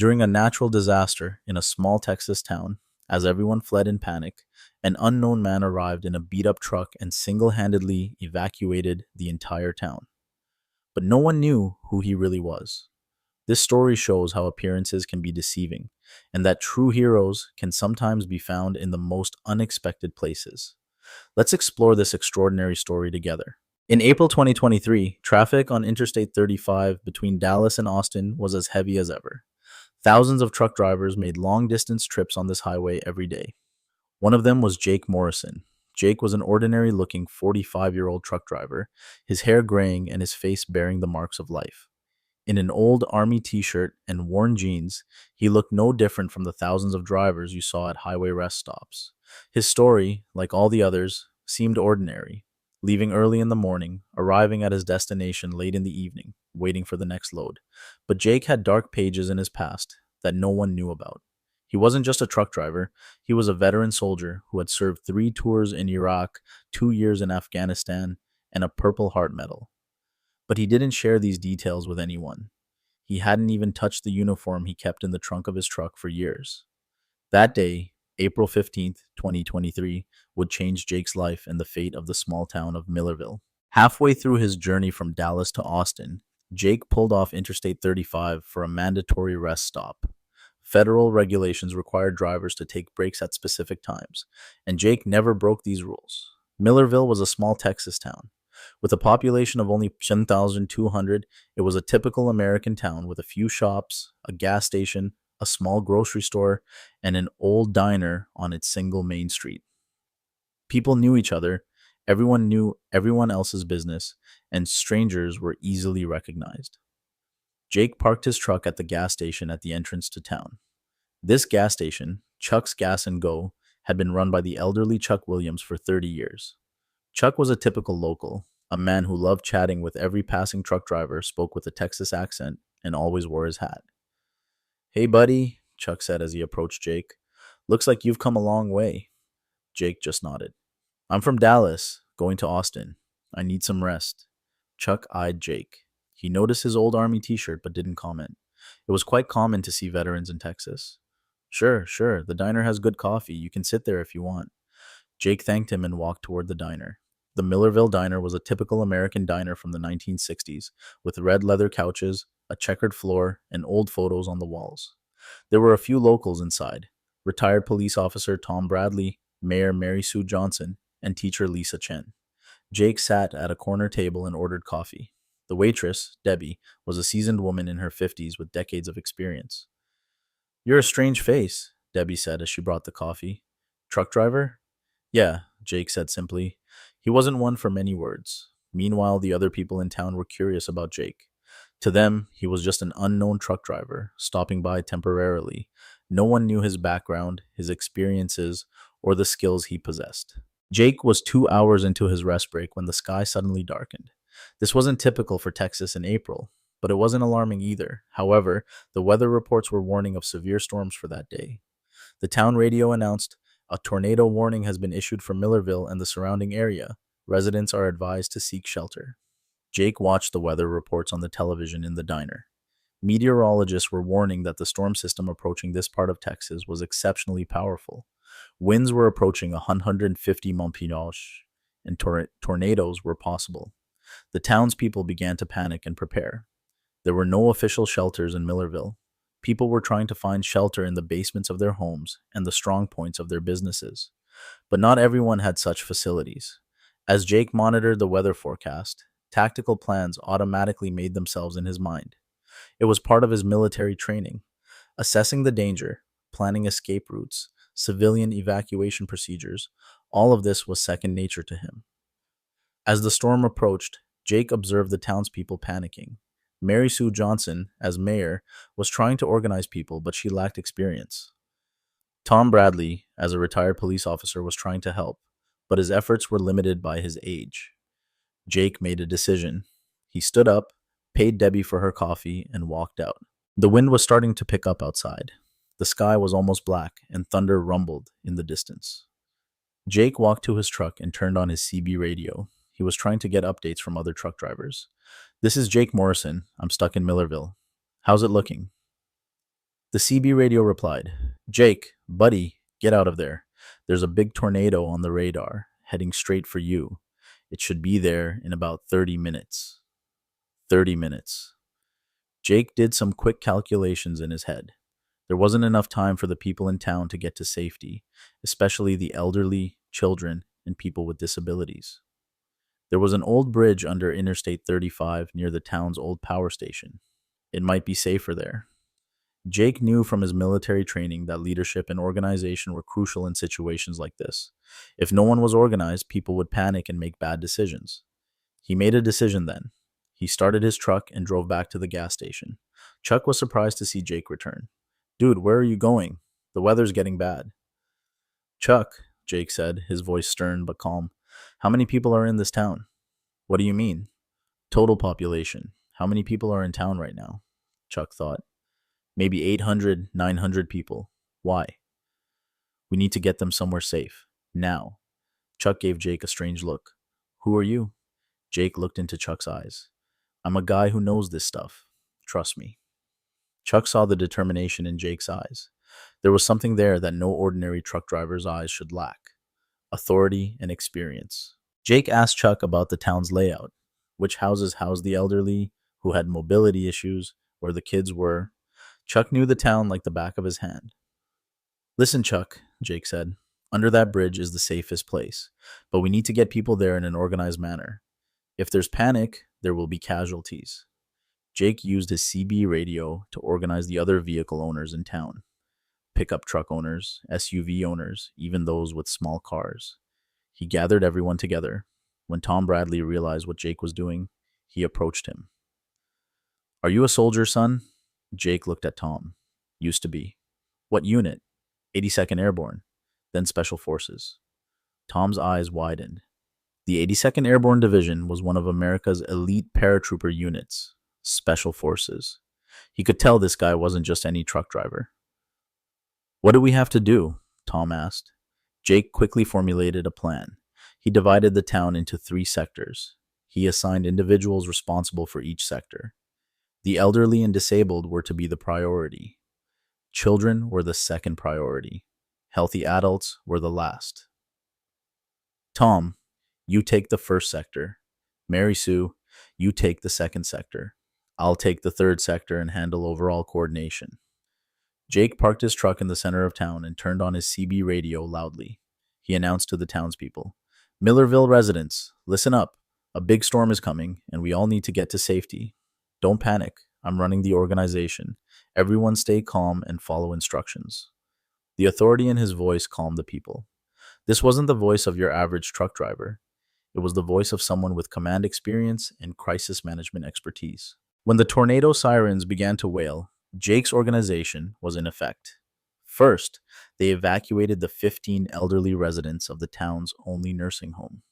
During a natural disaster in a small Texas town, as everyone fled in panic, an unknown man arrived in a beat up truck and single handedly evacuated the entire town. But no one knew who he really was. This story shows how appearances can be deceiving, and that true heroes can sometimes be found in the most unexpected places. Let's explore this extraordinary story together. In April 2023, traffic on Interstate 35 between Dallas and Austin was as heavy as ever. Thousands of truck drivers made long distance trips on this highway every day. One of them was Jake Morrison. Jake was an ordinary looking 45-year-old truck driver, his hair graying and his face bearing the marks of life. In an old army t shirt and worn jeans, he looked no different from the thousands of drivers you saw at highway rest stops. His story, like all the others, seemed ordinary, leaving early in the morning, arriving at his destination late in the evening, waiting for the next load. But Jake had dark pages in his past that no one knew about. He wasn't just a truck driver, he was a veteran soldier who had served 3 tours in Iraq, 2 years in Afghanistan, and a Purple Heart Medal. But he didn't share these details with anyone. He hadn't even touched the uniform he kept in the trunk of his truck for years. That day, April 15th, 2023, would change Jake's life and the fate of the small town of Millerville. Halfway through his journey from Dallas to Austin, Jake pulled off Interstate 35 for a mandatory rest stop. Federal regulations required drivers to take breaks at specific times, and Jake never broke these rules. Millerville was a small Texas town. With a population of only 10,200, it was a typical American town with a few shops, a gas station, a small grocery store, and an old diner on its single main street. People knew each other, everyone knew everyone else's business, and strangers were easily recognized. Jake parked his truck at the gas station at the entrance to town. This gas station, Chuck's Gas and Go, had been run by the elderly Chuck Williams for 30 years. Chuck was a typical local, a man who loved chatting with every passing truck driver, spoke with a Texas accent, and always wore his hat. "Hey, buddy," Chuck said as he approached Jake. "Looks like you've come a long way." Jake just nodded. "I'm from Dallas, going to Austin. I need some rest." Chuck eyed Jake. He noticed his old army t-shirt but didn't comment. It was quite common to see veterans in Texas. Sure, the diner has good coffee. You can sit there if you want." Jake thanked him and walked toward the diner. The Millerville Diner was a typical American diner from the 1960s, with red leather couches, a checkered floor, and old photos on the walls. There were a few locals inside: retired police officer Tom Bradley, Mayor Mary Sue Johnson, and teacher Lisa Chen. Jake sat at a corner table and ordered coffee. The waitress, Debbie, was a seasoned woman in her 50s with decades of experience. "You're a strange face," Debbie said as she brought the coffee. "Truck driver?" "Yeah," Jake said simply. He wasn't one for many words. Meanwhile, the other people in town were curious about Jake. To them, he was just an unknown truck driver, stopping by temporarily. No one knew his background, his experiences, or the skills he possessed. Jake was 2 hours into his rest break when the sky suddenly darkened. This wasn't typical for Texas in April, but it wasn't alarming either. However, the weather reports were warning of severe storms for that day. The town radio announced, "A tornado warning has been issued for Millerville and the surrounding area. Residents are advised to seek shelter." Jake watched the weather reports on the television in the diner. Meteorologists were warning that the storm system approaching this part of Texas was exceptionally powerful. Winds were approaching 150 mph, and tornadoes were possible. The townspeople began to panic and prepare. There were no official shelters in Millerville. People were trying to find shelter in the basements of their homes and the strong points of their businesses. But not everyone had such facilities. As Jake monitored the weather forecast, tactical plans automatically made themselves in his mind. It was part of his military training. Assessing the danger, planning escape routes, civilian evacuation procedures, all of this was second nature to him. As the storm approached, Jake observed the townspeople panicking. Mary Sue Johnson, as mayor, was trying to organize people, but she lacked experience. Tom Bradley, as a retired police officer, was trying to help, but his efforts were limited by his age. Jake made a decision. He stood up, paid Debbie for her coffee, and walked out. The wind was starting to pick up outside. The sky was almost black, and thunder rumbled in the distance. Jake walked to his truck and turned on his CB radio. He was trying to get updates from other truck drivers. "This is Jake Morrison. I'm stuck in Millerville. How's it looking?" The CB radio replied, Jake, buddy, get out of there. There's a big tornado on the radar, heading straight for you. It should be there in about 30 minutes. 30 minutes. Jake did some quick calculations in his head. There wasn't enough time for the people in town to get to safety, especially the elderly, children, and people with disabilities. There was an old bridge under Interstate 35 near the town's old power station. It might be safer there. Jake knew from his military training that leadership and organization were crucial in situations like this. If no one was organized, people would panic and make bad decisions. He made a decision then. He started his truck and drove back to the gas station. Chuck was surprised to see Jake return. Dude, where are you going? The weather's getting bad. Chuck, Jake said, his voice stern but calm. How many people are in this town? What do you mean? Total population. How many people are in town right now? Chuck thought. Maybe 800, 900 people. Why? We need to get them somewhere safe. Now. Chuck gave Jake a strange look. Who are you? Jake looked into Chuck's eyes. I'm a guy who knows this stuff. Trust me. Chuck saw the determination in Jake's eyes. There was something there that no ordinary truck driver's eyes should lack. Authority and experience. Jake asked Chuck about the town's layout. Which houses housed the elderly, who had mobility issues, where the kids were. Chuck knew the town like the back of his hand. Listen, Chuck, Jake said. Under that bridge is the safest place, but we need to get people there in an organized manner. If there's panic, there will be casualties. Jake used his CB radio to organize the other vehicle owners in town. Pickup truck owners, SUV owners, even those with small cars. He gathered everyone together. When Tom Bradley realized what Jake was doing, he approached him. Are you a soldier, son? Jake looked at Tom. Used to be. What unit? 82nd Airborne, then Special Forces. Tom's eyes widened. The 82nd Airborne Division was one of America's elite paratrooper units, Special Forces. He could tell this guy wasn't just any truck driver. What do we have to do? Tom asked. Jake quickly formulated a plan. He divided the town into 3 sectors. He assigned individuals responsible for each sector. The elderly and disabled were to be the priority. Children were the second priority. Healthy adults were the last. Tom, you take the first sector. Mary Sue, you take the second sector. I'll take the third sector and handle overall coordination. Jake parked his truck in the center of town and turned on his CB radio loudly. He announced to the townspeople, Millerville residents, listen up. A big storm is coming, and we all need to get to safety. Don't panic. I'm running the organization. Everyone stay calm and follow instructions. The authority in his voice calmed the people. This wasn't the voice of your average truck driver. It was the voice of someone with command experience and crisis management expertise. When the tornado sirens began to wail, Jake's organization was in effect. First, they evacuated the 15 elderly residents of the town's only nursing home.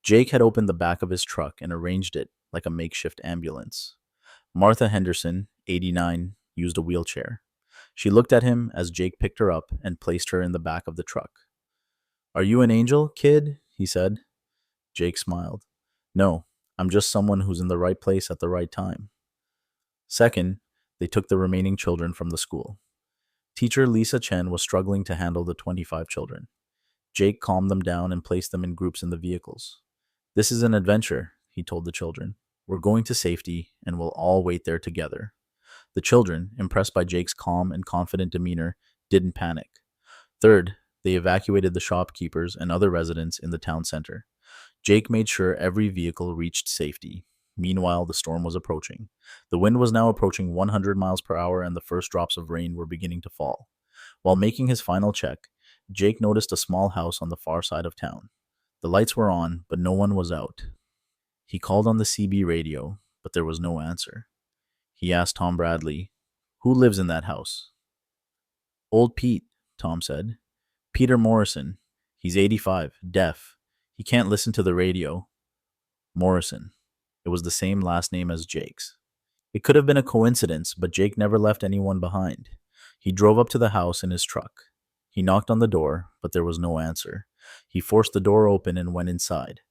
Jake had opened the back of his truck and arranged it like a makeshift ambulance. Martha Henderson, 89, used a wheelchair. She looked at him as Jake picked her up and placed her in the back of the truck. Are you an angel, kid? He said. Jake smiled. No, I'm just someone who's in the right place at the right time. Second, they took the remaining children from the school. Teacher Lisa Chen was struggling to handle the 25 children. Jake calmed them down and placed them in groups in the vehicles. This is an adventure, he told the children. We're going to safety, and we'll all wait there together. The children, impressed by Jake's calm and confident demeanor, didn't panic. Third, they evacuated the shopkeepers and other residents in the town center. Jake made sure every vehicle reached safety. Meanwhile, the storm was approaching. The wind was now approaching 100 miles per hour, and the first drops of rain were beginning to fall. While making his final check, Jake noticed a small house on the far side of town. The lights were on, but no one was out. He called on the CB radio, but there was no answer. He asked Tom Bradley, Who lives in that house? Old Pete, Tom said. Peter Morrison. He's 85, deaf. He can't listen to the radio. Morrison. It was the same last name as Jake's. It could have been a coincidence, but Jake never left anyone behind. He drove up to the house in his truck. He knocked on the door, but there was no answer. He forced the door open and went inside.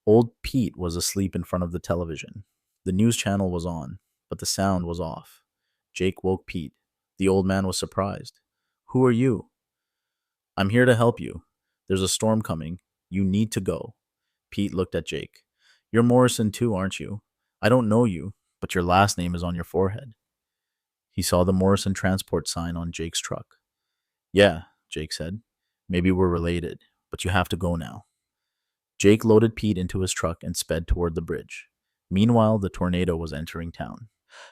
Old Pete was asleep in front of the television. The news channel was on, but the sound was off. Jake woke Pete. The old man was surprised. Who are you? I'm here to help you. There's a storm coming. You need to go. Pete looked at Jake. You're Morrison too, aren't you? I don't know you, but your last name is on your forehead. He saw the Morrison transport sign on Jake's truck. Yeah, Jake said. Maybe we're related, but you have to go now. Jake loaded Pete into his truck and sped toward the bridge. Meanwhile, the tornado was entering town.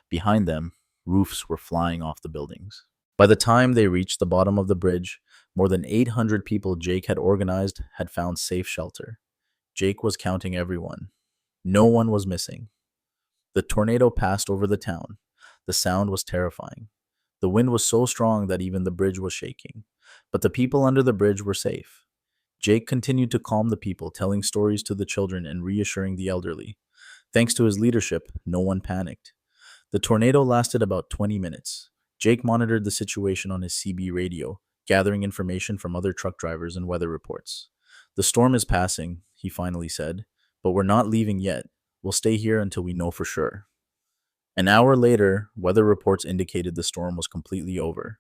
Behind them, roofs were flying off the buildings. By the time they reached the bottom of the bridge, more than 800 people Jake had organized had found safe shelter. Jake was counting everyone. No one was missing. The tornado passed over the town. The sound was terrifying. The wind was so strong that even the bridge was shaking. But the people under the bridge were safe. Jake continued to calm the people, telling stories to the children and reassuring the elderly. Thanks to his leadership, no one panicked. The tornado lasted about 20 minutes. Jake monitored the situation on his CB radio, gathering information from other truck drivers and weather reports. The storm is passing, he finally said, but we're not leaving yet. We'll stay here until we know for sure. An hour later, weather reports indicated the storm was completely over.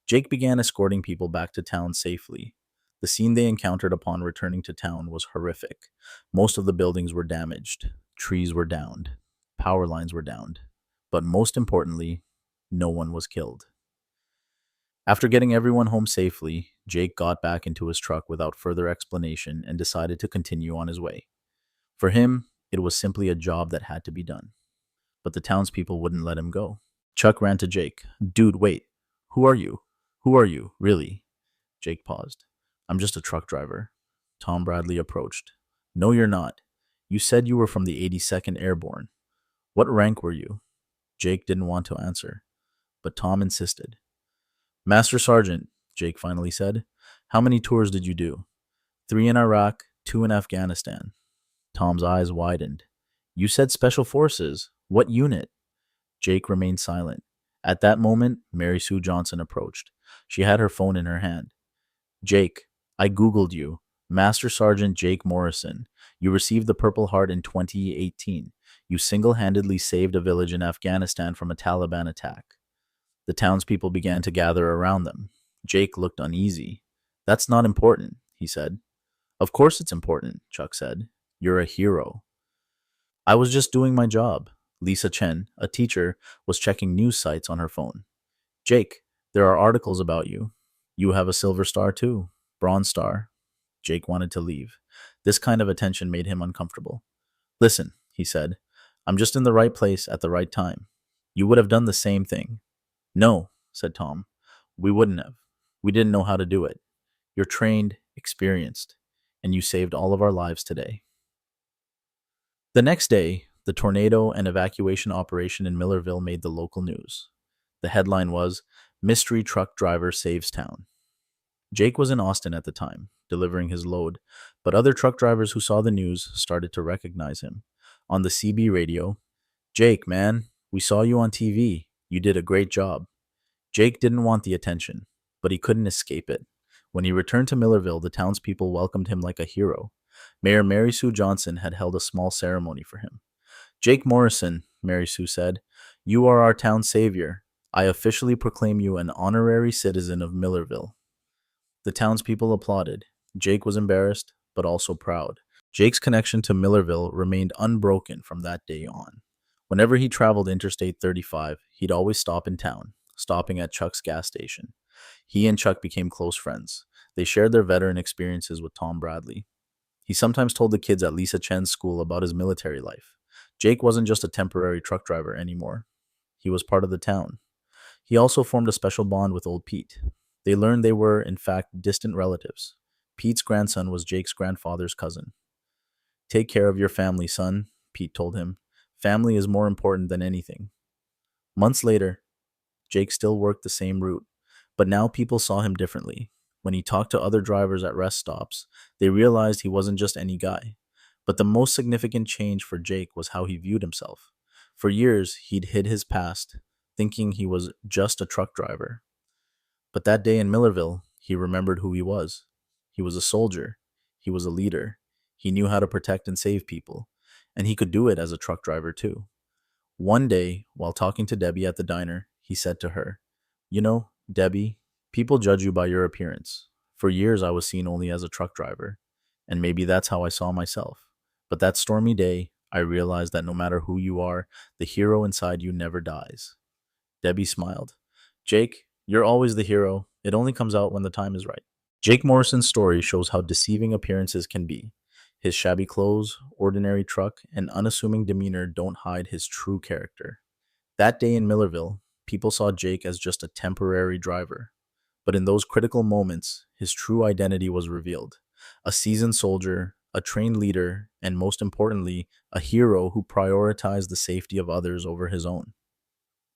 Jake began escorting people back to town safely. The scene they encountered upon returning to town was horrific. Most of the buildings were damaged, trees were downed, power lines were downed, but most importantly, no one was killed. After getting everyone home safely, Jake got back into his truck without further explanation and decided to continue on his way. For him, it was simply a job that had to be done. But the townspeople wouldn't let him go. Chuck ran to Jake. Dude, wait. Who are you? Who are you, really? Jake paused. I'm just a truck driver. Tom Bradley approached. No, you're not. You said you were from the 82nd Airborne. What rank were you? Jake didn't want to answer, but Tom insisted. Master Sergeant, Jake finally said. How many tours did you do? 3 in Iraq, 2 in Afghanistan. Tom's eyes widened. You said Special Forces. What unit? Jake remained silent. At that moment, Mary Sue Johnson approached. She had her phone in her hand. Jake, I Googled you. Master Sergeant Jake Morrison. You received the Purple Heart in 2018. You single-handedly saved a village in Afghanistan from a Taliban attack. The townspeople began to gather around them. Jake looked uneasy. That's not important, he said. Of course it's important, Chuck said. You're a hero. I was just doing my job. Lisa Chen, a teacher, was checking news sites on her phone. Jake, there are articles about you. You have a silver star too. Bronze star. Jake wanted to leave. This kind of attention made him uncomfortable. Listen, he said. I'm just in the right place at the right time. You would have done the same thing. No, said Tom. We wouldn't have. We didn't know how to do it. You're trained, experienced, and you saved all of our lives today. The next day, the tornado and evacuation operation in Millerville made the local news. The headline was, Mystery Truck Driver Saves Town. Jake was in Austin at the time, delivering his load, but other truck drivers who saw the news started to recognize him. On the CB radio, Jake, man, we saw you on TV. You did a great job. Jake didn't want the attention, but he couldn't escape it. When he returned to Millerville, the townspeople welcomed him like a hero. Mayor Mary Sue Johnson had held a small ceremony for him. Jake Morrison, Mary Sue said, you are our town savior. I officially proclaim you an honorary citizen of Millerville. The townspeople applauded. Jake was embarrassed, but also proud. Jake's connection to Millerville remained unbroken from that day on. Whenever he traveled Interstate 35, he'd always stop in town, stopping at Chuck's gas station. He and Chuck became close friends. They shared their veteran experiences with Tom Bradley. He sometimes told the kids at Lisa Chen's school about his military life. Jake wasn't just a temporary truck driver anymore. He was part of the town. He also formed a special bond with old Pete. They learned they were, in fact, distant relatives. Pete's grandson was Jake's grandfather's cousin. Take care of your family, son, Pete told him. Family is more important than anything. Months later, Jake still worked the same route, but now people saw him differently. When he talked to other drivers at rest stops, they realized he wasn't just any guy. But the most significant change for Jake was how he viewed himself. For years, he'd hid his past, thinking he was just a truck driver. But that day in Millerville, he remembered who he was. He was a soldier. He was a leader. He knew how to protect and save people. And he could do it as a truck driver too. One day, while talking to Debbie at the diner, he said to her, You know, Debbie, people judge you by your appearance. For years, I was seen only as a truck driver, and maybe that's how I saw myself. But that stormy day, I realized that no matter who you are, the hero inside you never dies. Debbie smiled. Jake, you're always the hero. It only comes out when the time is right. Jake Morrison's story shows how deceiving appearances can be. His shabby clothes, ordinary truck, and unassuming demeanor don't hide his true character. That day in Millerville, people saw Jake as just a temporary driver. But in those critical moments, his true identity was revealed: a seasoned soldier, a trained leader, and most importantly, a hero who prioritized the safety of others over his own.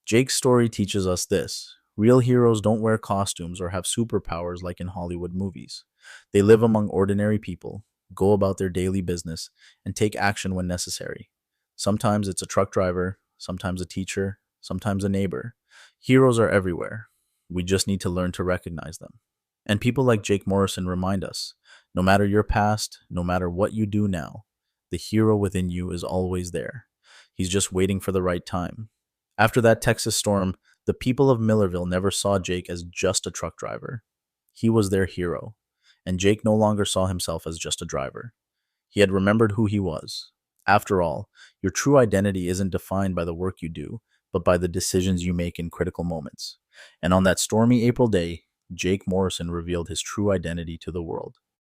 Jake's story teaches us this: real heroes don't wear costumes or have superpowers like in Hollywood movies. They live among ordinary people, go about their daily business, and take action when necessary. Sometimes it's a truck driver, sometimes a teacher, sometimes a neighbor. Heroes are everywhere. We just need to learn to recognize them. And people like Jake Morrison remind us: no matter your past, no matter what you do now, the hero within you is always there. He's just waiting for the right time. After that Texas storm, the people of Millerville never saw Jake as just a truck driver. He was their hero, and Jake no longer saw himself as just a driver. He had remembered who he was. After all, your true identity isn't defined by the work you do, but by the decisions you make in critical moments. And on that stormy April day, Jake Morrison revealed his true identity to the world.